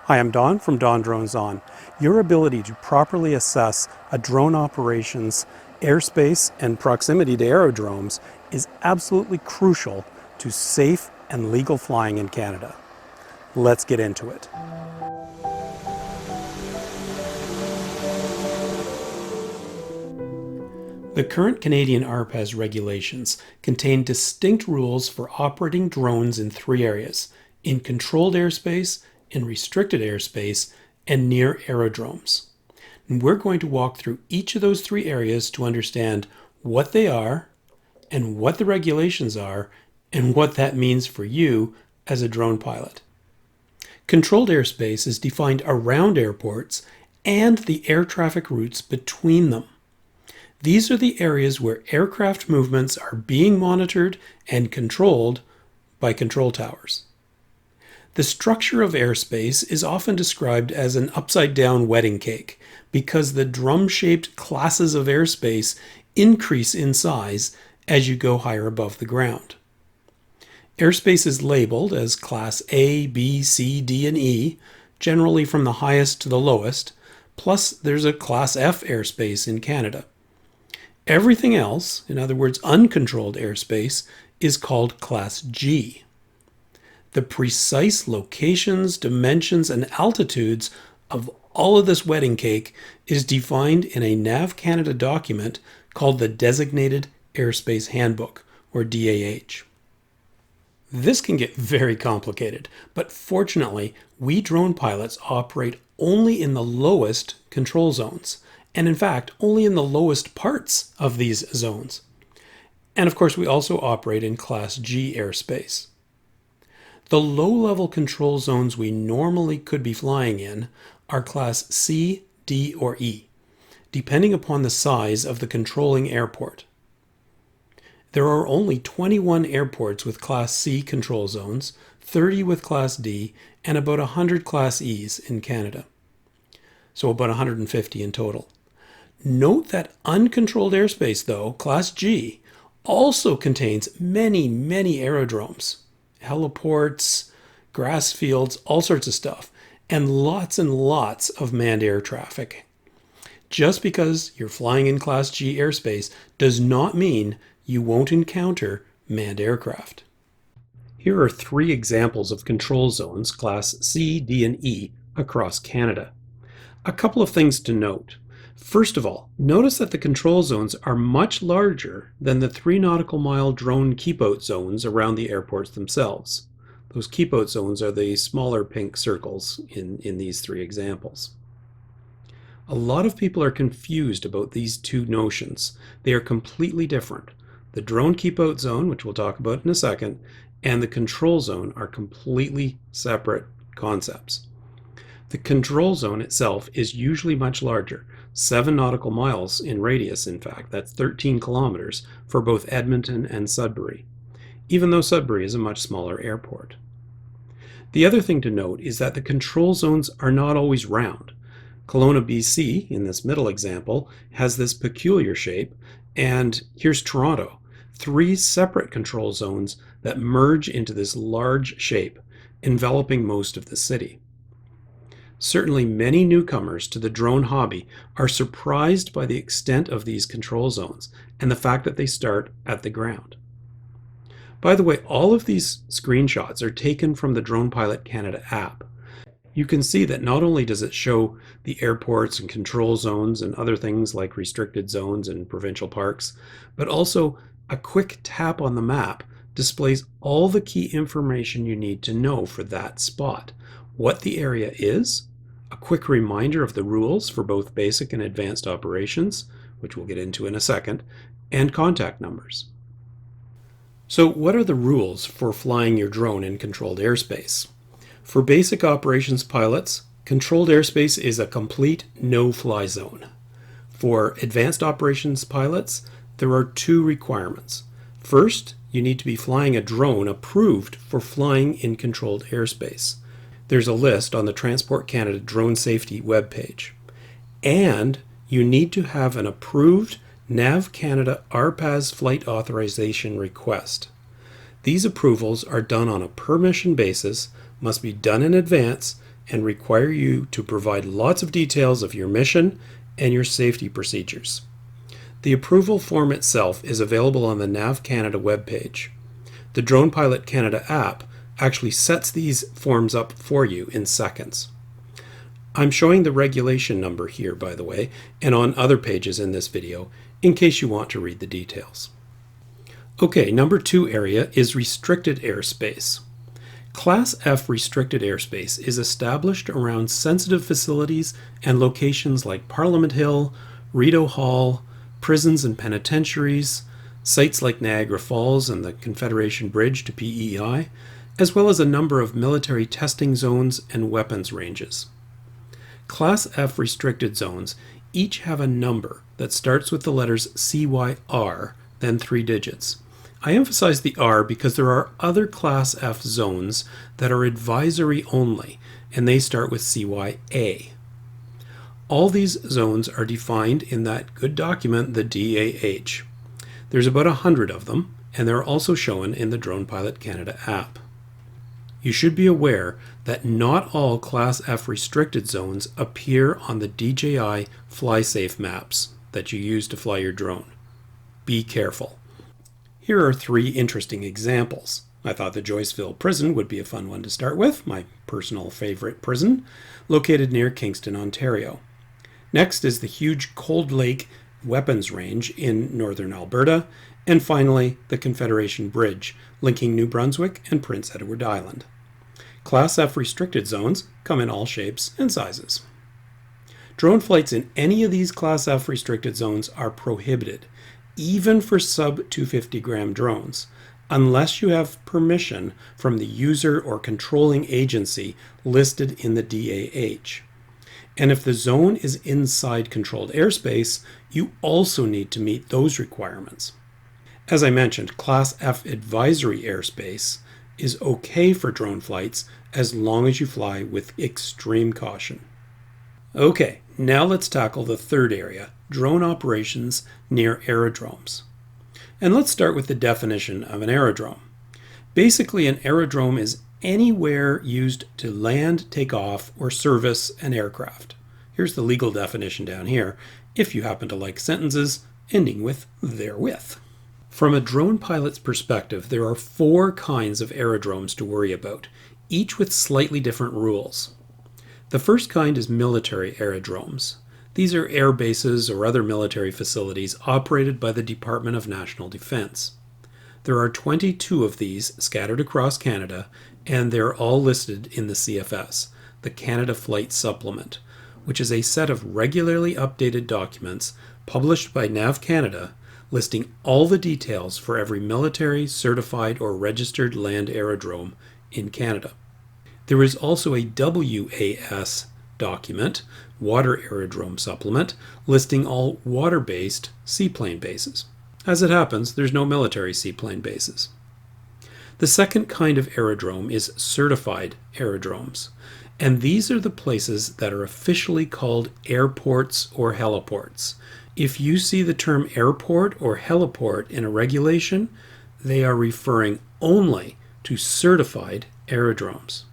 Hi, I'm Don from Don Drones On. Your ability to properly assess a drone operation's airspace and proximity to aerodromes is absolutely crucial to safe and legal flying in Canada. Let's get into it. The current Canadian ARPAS regulations contain distinct rules for operating drones in three areas: in controlled airspace, in restricted airspace, and near aerodromes. And we're going to walk through each of those three areas to understand what they are, and what the regulations are, and what that means for you as a drone pilot. Controlled airspace is defined around airports and the air traffic routes between them. These are the areas where aircraft movements are being monitored and controlled by control towers. The structure of airspace is often described as an upside-down wedding cake because the drum-shaped classes of airspace increase in size as you go higher above the ground. Airspace is labeled as Class A, B, C, D, and E, generally from the highest to the lowest, plus there's a Class F airspace in Canada. Everything else, in other words, uncontrolled airspace, is called Class G. The precise locations, dimensions, and altitudes of all of this wedding cake is defined in a NAV Canada document called the Designated Airspace Handbook, or DAH. This can get very complicated, but fortunately, we drone pilots operate only in the lowest control zones, and in fact, only in the lowest parts of these zones. And of course, we also operate in Class G airspace. The low-level control zones we normally could be flying in are Class C, D, or E, depending upon the size of the controlling airport. There are only 21 airports with Class C control zones, 30 with Class D, and about 100 Class E's in Canada. So about 150 in total. Note that uncontrolled airspace, though, Class G, also contains many, many aerodromes, heliports, grass fields, all sorts of stuff, and lots of manned air traffic. Just because you're flying in Class G airspace does not mean you won't encounter manned aircraft. Here are three examples of control zones, Class C, D, and E, across Canada. A couple of things to note. First of all, notice that the control zones are much larger than the 3 nautical mile drone keep-out zones around the airports themselves. Those keep-out zones are the smaller pink circles in these three examples. A lot of people are confused about these two notions. They are completely different. The drone keep-out zone, which we'll talk about in a second, and the control zone are completely separate concepts. The control zone itself is usually much larger, 7 nautical miles in radius, in fact. That's 13 kilometers for both Edmonton and Sudbury, even though Sudbury is a much smaller airport. The other thing to note is that the control zones are not always round. Kelowna, BC, in this middle example, has this peculiar shape, and here's Toronto, 3 separate control zones that merge into this large shape, enveloping most of the city. Certainly many newcomers to the drone hobby are surprised by the extent of these control zones and the fact that they start at the ground. By the way, all of these screenshots are taken from the Drone Pilot Canada app. You can see that not only does it show the airports and control zones and other things like restricted zones and provincial parks, but also a quick tap on the map displays all the key information you need to know for that spot. What the area is, a quick reminder of the rules for both basic and advanced operations, which we'll get into in a second, and contact numbers. So what are the rules for flying your drone in controlled airspace? For basic operations pilots, controlled airspace is a complete no-fly zone. For advanced operations pilots, there are 2 requirements. First, you need to be flying a drone approved for flying in controlled airspace. There's a list on the Transport Canada Drone Safety webpage. And you need to have an approved NAV Canada ARPAS flight authorization request. These approvals are done on a per mission basis, must be done in advance, and require you to provide lots of details of your mission and your safety procedures. The approval form itself is available on the NAV Canada webpage. The Drone Pilot Canada app actually sets these forms up for you in seconds. I'm showing the regulation number here, by the way, and on other pages in this video, in case you want to read the details. Okay, number 2 area is restricted airspace. Class F restricted airspace is established around sensitive facilities and locations like Parliament Hill, Rideau Hall, prisons and penitentiaries, sites like Niagara Falls and the Confederation Bridge to PEI, as well as a number of military testing zones and weapons ranges. Class F restricted zones each have a number that starts with the letters CYR, then 3 digits. I emphasize the R because there are other Class F zones that are advisory only, and they start with CYA. All these zones are defined in that good document, the DAH. There's about 100 of them, and they're also shown in the Drone Pilot Canada app. You should be aware that not all Class F restricted zones appear on the DJI FlySafe maps that you use to fly your drone. Be careful. Here are 3 interesting examples. I thought the Joyceville prison would be a fun one to start with, my personal favorite prison, located near Kingston, Ontario. Next is the huge Cold Lake weapons range in northern Alberta, and finally the Confederation Bridge, linking New Brunswick and Prince Edward Island. Class F restricted zones come in all shapes and sizes. Drone flights in any of these Class F restricted zones are prohibited, even for sub-250 gram drones, unless you have permission from the user or controlling agency listed in the DAH. And if the zone is inside controlled airspace, you also need to meet those requirements. As I mentioned, Class F advisory airspace is okay for drone flights as long as you fly with extreme caution. Okay, now let's tackle the 3rd area, drone operations near aerodromes. And let's start with the definition of an aerodrome. Basically, an aerodrome is anywhere used to land, take off, or service an aircraft. Here's the legal definition down here, if you happen to like sentences ending with therewith. From a drone pilot's perspective, there are 4 kinds of aerodromes to worry about, each with slightly different rules. The first kind is military aerodromes. These are air bases or other military facilities operated by the Department of National Defense. There are 22 of these scattered across Canada, and they're all listed in the CFS, the Canada Flight Supplement, which is a set of regularly updated documents published by NAV Canada listing all the details for every military, certified, or registered land aerodrome in Canada. There is also a WAS document, Water Aerodrome Supplement, listing all water-based seaplane bases. As it happens, there's no military seaplane bases. The second kind of aerodrome is certified aerodromes, and these are the places that are officially called airports or heliports. If you see the term airport or heliport in a regulation, they are referring only to certified aerodromes.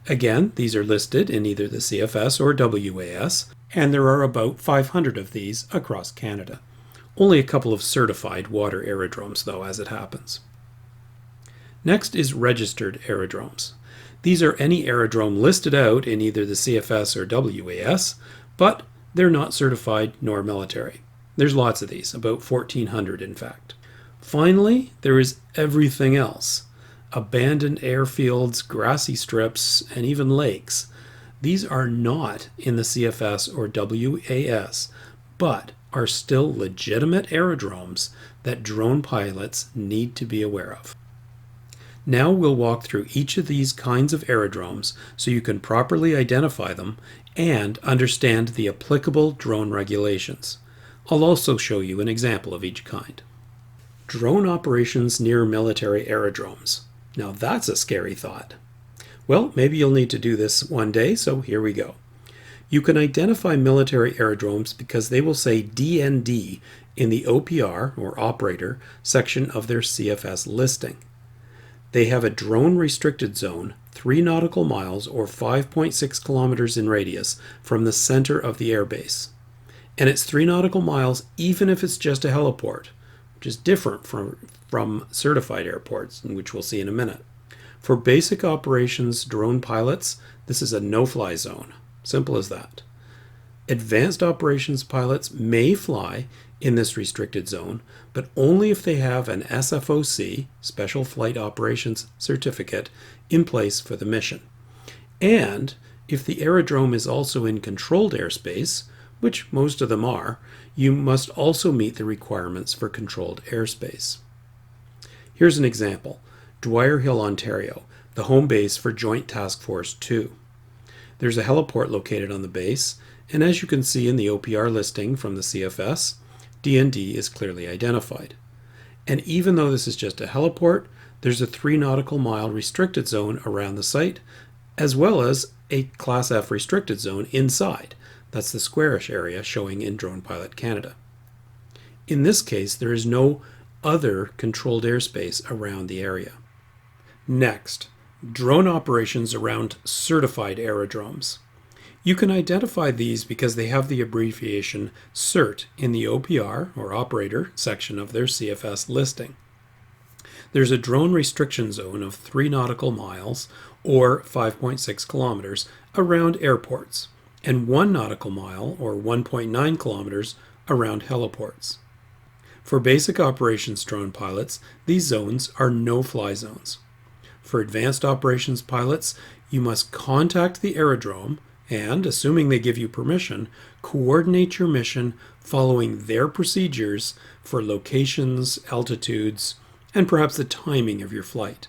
Again, these are listed in either the CFS or WAS, and there are about 500 of these across Canada. Only a couple of certified water aerodromes, though, as it happens. Next is registered aerodromes. These are any aerodrome listed out in either the CFS or WAS, but they're not certified nor military. There's lots of these, about 1,400 in fact. Finally, there is everything else. Abandoned airfields, grassy strips, and even lakes. These are not in the CFS or WAS, but are still legitimate aerodromes that drone pilots need to be aware of. Now we'll walk through each of these kinds of aerodromes so you can properly identify them and understand the applicable drone regulations. I'll also show you an example of each kind. Drone operations near military aerodromes. Now that's a scary thought. Well, maybe you'll need to do this one day, so here we go. You can identify military aerodromes because they will say DND in the OPR, or operator, section of their CFS listing. They have a drone restricted zone 3 nautical miles or 5.6 kilometers in radius from the center of the airbase. And it's 3 nautical miles even if it's just a heliport, which is different from certified airports, which we'll see in a minute. For basic operations drone pilots, this is a no-fly zone. Simple as that. Advanced operations pilots may fly in this restricted zone, but only if they have an SFOC, Special Flight Operations Certificate, in place for the mission. And if the aerodrome is also in controlled airspace, which most of them are, you must also meet the requirements for controlled airspace. Here's an example. Dwyer Hill, Ontario, the home base for Joint Task Force 2. There's a heliport located on the base, and as you can see in the OPR listing from the CFS, D&D is clearly identified. And even though this is just a heliport, there's a 3 nautical mile restricted zone around the site, as well as a Class F restricted zone inside. That's the squarish area showing in Drone Pilot Canada. In this case, there is no other controlled airspace around the area. Next, drone operations around certified aerodromes. You can identify these because they have the abbreviation CERT in the OPR, or operator, section of their CFS listing. There's a drone restriction zone of 3 nautical miles, or 5.6 kilometers, around airports, and 1 nautical mile, or 1.9 kilometers, around heliports. For basic operations drone pilots, these zones are no-fly zones. For advanced operations pilots, you must contact the aerodrome and, assuming they give you permission, coordinate your mission following their procedures for locations, altitudes, and perhaps the timing of your flight.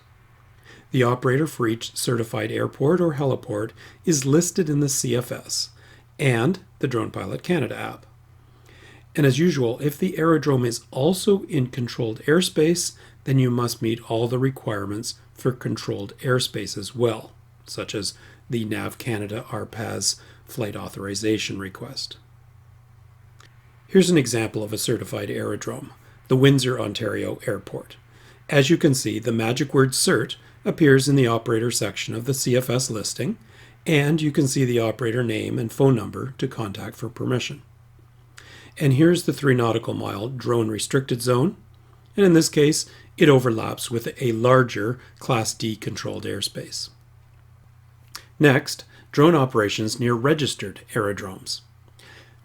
The operator for each certified airport or heliport is listed in the CFS and the Drone Pilot Canada app. And as usual, if the aerodrome is also in controlled airspace, then you must meet all the requirements for controlled airspace as well, such as the NAV Canada RPAS flight authorization request. Here's an example of a certified aerodrome, the Windsor, Ontario Airport. As you can see, the magic word CERT appears in the operator section of the CFS listing, and you can see the operator name and phone number to contact for permission. And here's the 3 nautical mile drone restricted zone, and in this case, it overlaps with a larger Class D controlled airspace. Next, drone operations near registered aerodromes.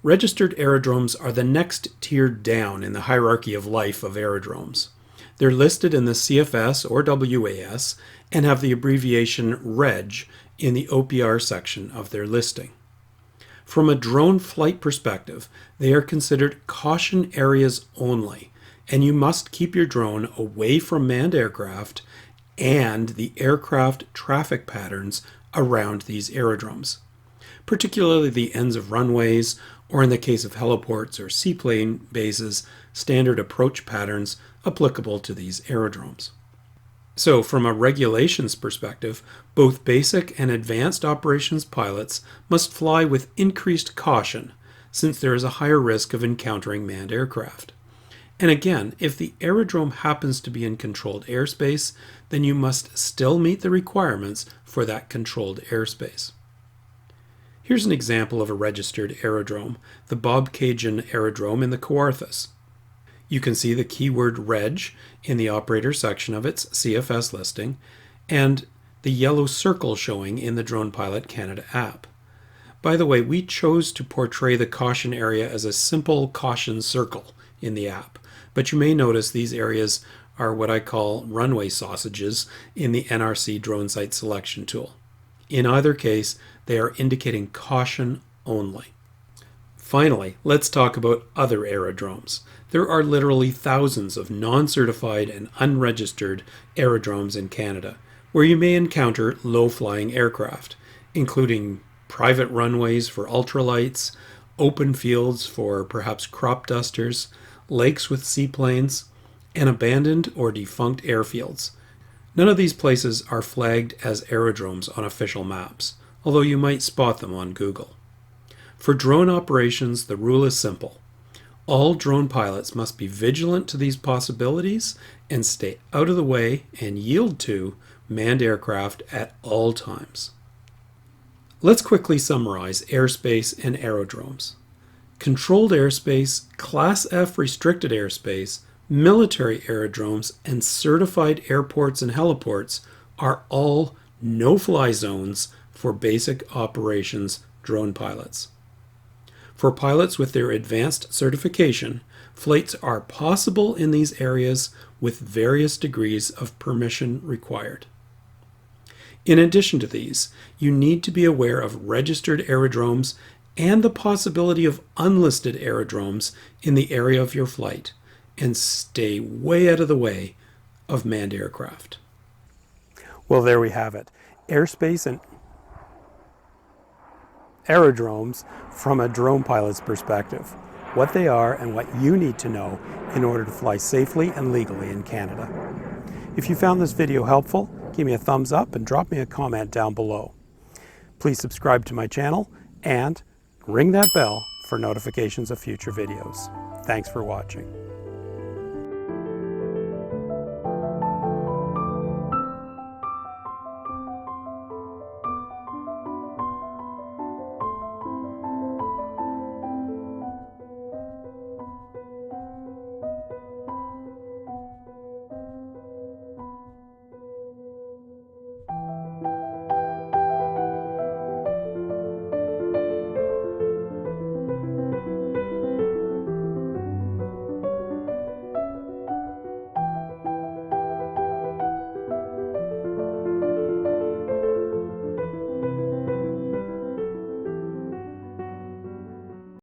Registered aerodromes are the next tier down in the hierarchy of life of aerodromes. They're listed in the CFS or WAS and have the abbreviation REG in the OPR section of their listing. From a drone flight perspective, they are considered caution areas only, and you must keep your drone away from manned aircraft and the aircraft traffic patterns around these aerodromes, particularly the ends of runways, or in the case of heliports or seaplane bases, standard approach patterns applicable to these aerodromes. So from a regulations perspective, both basic and advanced operations pilots must fly with increased caution, since there is a higher risk of encountering manned aircraft. And again, if the aerodrome happens to be in controlled airspace, then you must still meet the requirements for that controlled airspace. Here's an example of a registered aerodrome, the Bobcaygeon Aerodrome in the Kawarthas. You can see the keyword REG in the operator section of its CFS listing, and the yellow circle showing in the Drone Pilot Canada app. By the way, we chose to portray the caution area as a simple caution circle in the app, but you may notice these areas are what I call runway sausages in the NRC drone site selection tool. In either case, they are indicating caution only. Finally, let's talk about other aerodromes. There are literally thousands of non-certified and unregistered aerodromes in Canada, where you may encounter low-flying aircraft, including private runways for ultralights, open fields for perhaps crop dusters, lakes with seaplanes, and abandoned or defunct airfields. None of these places are flagged as aerodromes on official maps, although you might spot them on Google. For drone operations, the rule is simple. All drone pilots must be vigilant to these possibilities and stay out of the way and yield to manned aircraft at all times. Let's quickly summarize airspace and aerodromes. Controlled airspace, Class F restricted airspace, military aerodromes, and certified airports and heliports are all no-fly zones for basic operations drone pilots. For pilots with their advanced certification, flights are possible in these areas with various degrees of permission required. In addition to these, you need to be aware of registered aerodromes and the possibility of unlisted aerodromes in the area of your flight, and stay way out of the way of manned aircraft. Well, there we have it. Airspace and aerodromes from a drone pilot's perspective. What they are and what you need to know in order to fly safely and legally in Canada. If you found this video helpful, give me a thumbs up and drop me a comment down below. Please subscribe to my channel and ring that bell for notifications of future videos. Thanks for watching.